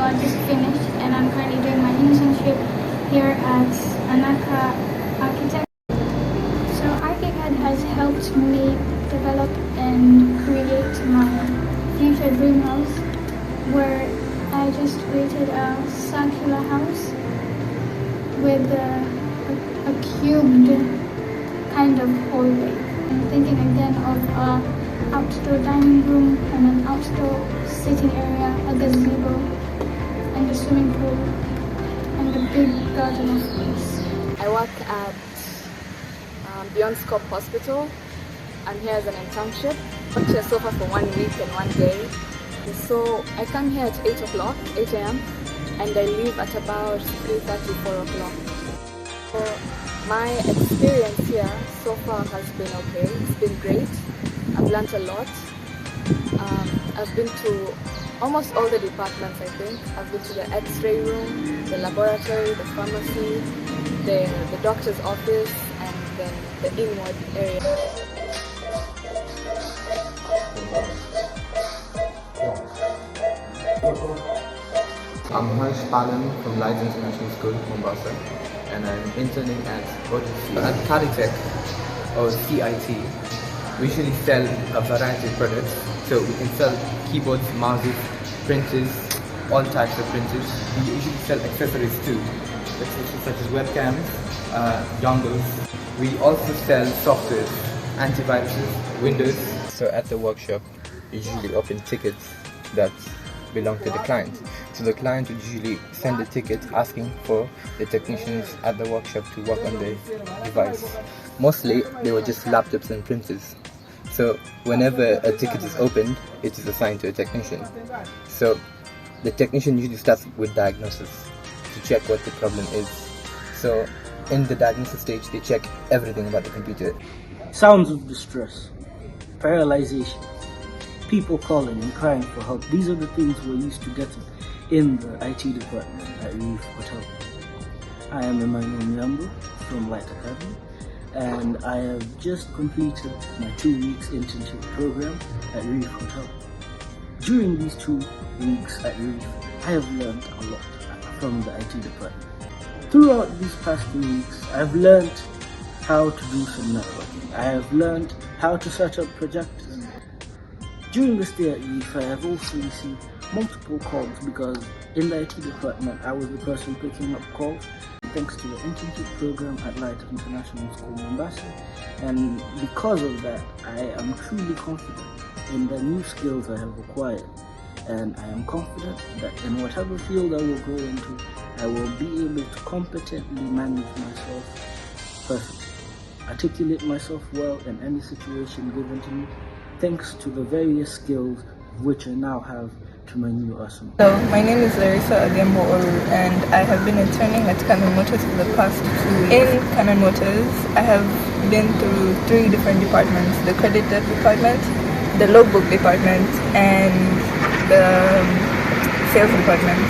I just finished and I'm currently doing my internship here at Anaka Architect. So ArchiCAD has helped me develop and create my future dream house, where I just created a circular house with a cubed kind of hallway. I'm thinking again of an outdoor dining room and an outdoor sitting area, a gazebo, and a swimming pool, and a big garden of space. I work at Beyond Scope Hospital. I'm here as an internship. I worked here so far for 1 week and 1 day. So I come here at 8 o'clock, 8 a.m. and I leave at about 3:30, 4 o'clock. So my experience here so far has been okay. It's been great. I've learned a lot. I've been to almost all the departments, I think. I've been to the X-ray room, the laboratory, the pharmacy, the doctor's office, and then the inward area. I'm Harsh Palan from LIS International School, Mombasa, and I'm interning at Automotive. At Teletech, or CIT, we usually sell a variety of products. So we can sell keyboards, mouses, printers, all types of printers. We usually sell accessories too, such as webcams, dongles. We also sell software, antiviruses, Windows. So at the workshop, we usually open tickets that belong to the client. So the client would usually send a ticket asking for the technicians at the workshop to work on the device. Mostly they were just laptops and printers. So whenever a ticket is opened, it is assigned to a technician. So the technician usually starts with diagnosis to check what the problem is. So in the diagnosis stage, they check everything about the computer. Sounds of distress, paralyzation, people calling and crying for help. These are the things we're used to getting in the IT department at Reef Hotel. I am Emmanuel Nyambo from Light Academy, and I have just completed my 2 weeks internship program at Reef Hotel. During these 2 weeks at Reef, I have learned a lot from the IT department. Throughout these past 2 weeks, I've learned how to do some networking. I have learned how to set up projectors. During the stay at Reef, I have also received multiple calls because in the IT department, I was the person picking up calls. Thanks to the internship program at Light International School, Mombasa. And because of that, I am truly confident in the new skills I have acquired. And I am confident that in whatever field I will go into, I will be able to competently manage myself perfectly, articulate myself well in any situation given to me, thanks to the various skills which I now have to my new arsenal. Hello, my name is Larissa Agembo Oru, and I have been interning at Canon Motors for the past 2 weeks. In Canon Motors, I have been through 3 different departments: the credit debt department, the logbook department, and the sales department.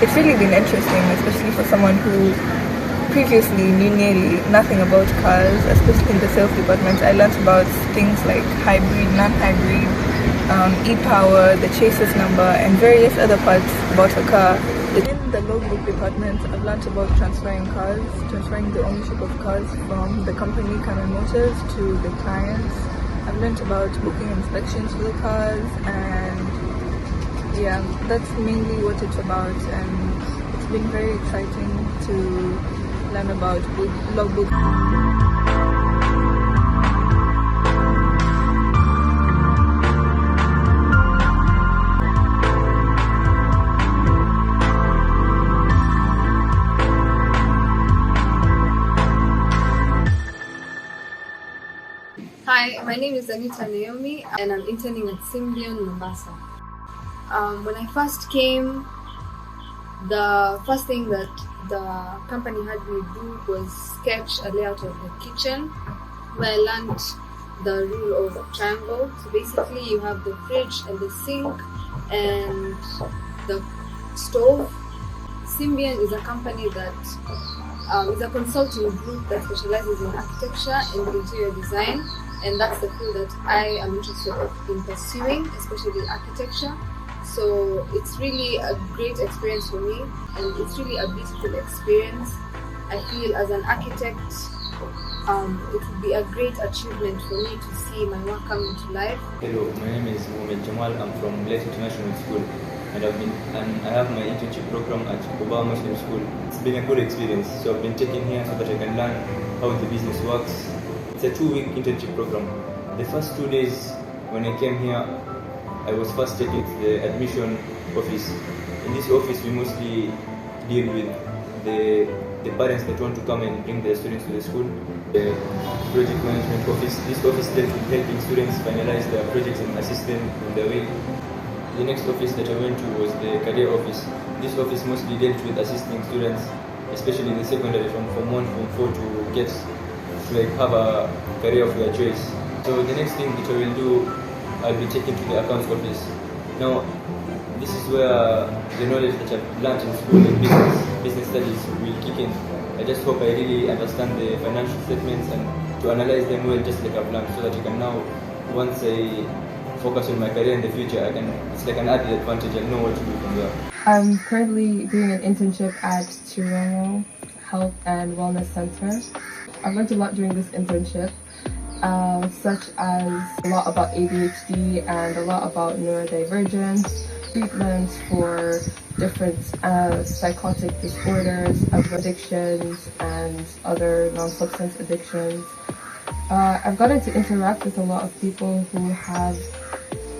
It's really been interesting, especially for someone who previously knew nearly nothing about cars, especially in the sales department. I learned about things like hybrid, non-hybrid, e-power, the chassis number, and various other parts about a car. In the logbook department, I've learned about transferring the ownership of cars from the company Canon Motors to the clients. I've learned about booking inspections for the cars, and yeah, that's mainly what it's about, and it's been very exciting to learn about logbook. Hi, my name is Anita Naomi, and I'm interning at Symbion, Mombasa. When I first came, the first thing that the company had me do was sketch a layout of the kitchen, where I learned the rule of triangle. So basically, you have the fridge and the sink and the stove. Symbion is a company that is a consulting group that specializes in architecture and interior design, and that's the field that I am interested in pursuing, especially architecture. So it's really a great experience for me, and it's really a beautiful experience. I feel as an architect, it would be a great achievement for me to see my work coming to life. Hello, my name is Mohammed Jamal. I'm from LIS International School, and I have my internship program at Obama Muslim School. It's been a good experience. So I've been taken here so that I can learn how the business works. It's a 2-week internship program. The first 2 days when I came here, I was first taken to the admission office. In this office, we mostly deal with the parents that want to come and bring their students to the school. The project management office. This office deals with helping students finalize their projects and assist them on their way. The next office that I went to was the career office. This office mostly dealt with assisting students, especially the secondary from Form 1, Form 4 to get to have a career of their choice. So the next thing that I will do, I'll be taken to the accounts office. Now, this is where the knowledge that I've learned in school in business studies will kick in. I just hope I really understand the financial statements and to analyze them well, just like I've learned, so that I can now, once I focus on my career in the future, it's like an added advantage. I know what to do from there. I'm currently doing an internship at Chiromo Health and Wellness Center. I've learned a lot during this internship, such as a lot about ADHD and a lot about neurodivergence, treatments for different psychotic disorders, addictions, and other non-substance addictions. I've gotten to interact with a lot of people who have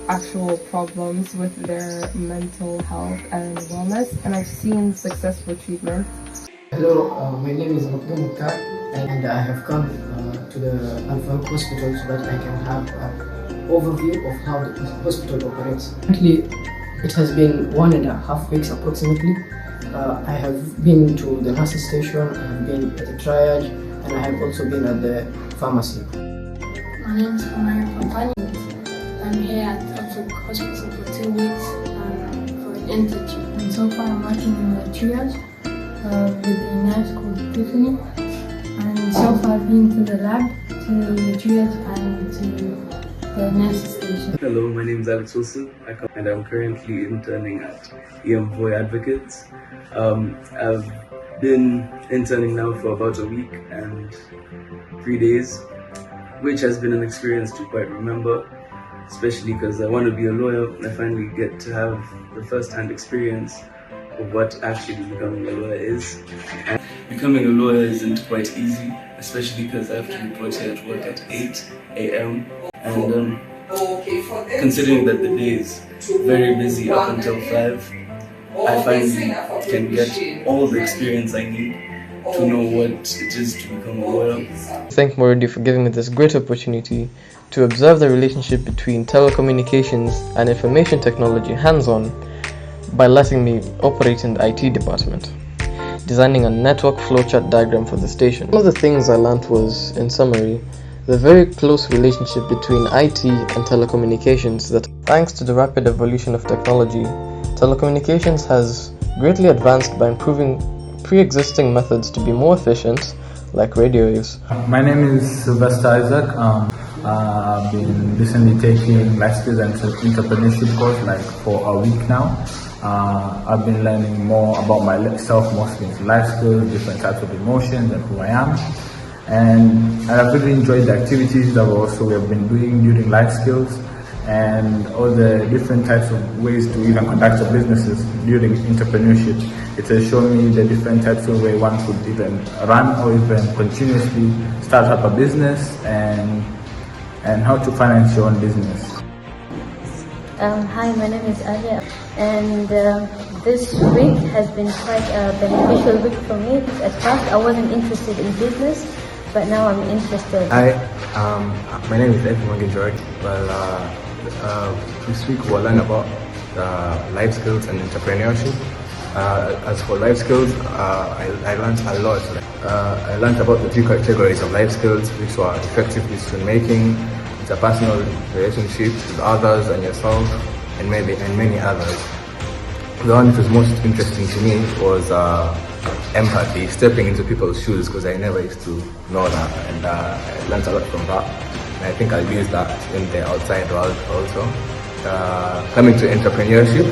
actual problems with their mental health and wellness, and I've seen successful treatment. Hello, my name is Abdul Mukhtar, and I have come to the Al-Faruq Hospital so that I can have an overview of how the hospital operates. Currently, it has been 1.5 weeks approximately. I have been to the nurses station, I have been at the triage, and I have also been at the pharmacy. My name is Omar Pampani. I'm here at Automotive Hospital for 2 weeks for an internship. And so far I'm working in the triage with a nurse called Tiffany. And so far I've been to the lab, to the triage, and to the nurse station. Hello, my name is Alex Wilson, and I'm currently interning at Voy Advocates. I've been interning now for about a week and 3 days, which has been an experience to quite remember, especially because I want to be a lawyer. I finally get to have the first-hand experience of what actually becoming a lawyer is. And becoming a lawyer isn't quite easy, especially because I have to report here at work at 8 a.m. and considering that the day is very busy up until 5, I finally can get all the experience I need to know what it is to become a lawyer. Thank Moridi for giving me this great opportunity to observe the relationship between telecommunications and information technology hands-on by letting me operate in the IT department, designing a network flowchart diagram for the station. One of the things I learned was, in summary, the very close relationship between IT and telecommunications that, thanks to the rapid evolution of technology, telecommunications has greatly advanced by improving pre-existing methods to be more efficient, like radio waves. My name is Sylvester Isaac. I've been recently taking life skills and entrepreneurship course for a week now. I've been learning more about myself, mostly in life skills, different types of emotions and who I am. And I've really enjoyed the activities that we have been doing during life skills and all the different types of ways to even conduct your businesses during entrepreneurship. It has shown me the different types of way one could even run or even continuously start up a business and how to finance your own business. Hi, my name is Alia, and this week has been quite a beneficial week for me. At first I wasn't interested in business, but now I'm interested. Hi, my name is Edwin George. This week we'll learn about life skills and entrepreneurship. As for life skills, I learned a lot. I learned about the 3 categories of life skills, which were effective decision making, interpersonal relationships with others and yourself, and many others. The one that was most interesting to me was empathy, stepping into people's shoes, because I never used to know that, and I learned a lot from that. And I think I'll use that in the outside world also. coming to entrepreneurship.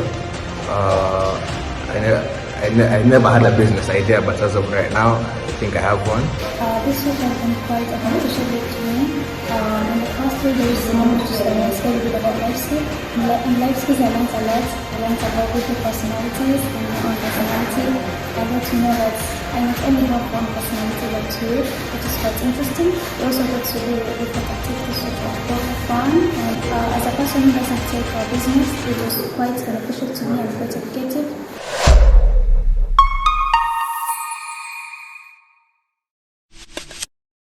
I never had a business idea, but as of right now, I think I have one. This week has been quite a beneficial week to me. In the past 2 days, I managed to study a bit about life skills. In life skills, I learned a lot. I learned about different personalities and my own personality. I got to know that I not only have one personality but two, which is quite interesting. I also got to do different activities such as both fun and as a person who doesn't take business, it was quite beneficial to me and quite educative.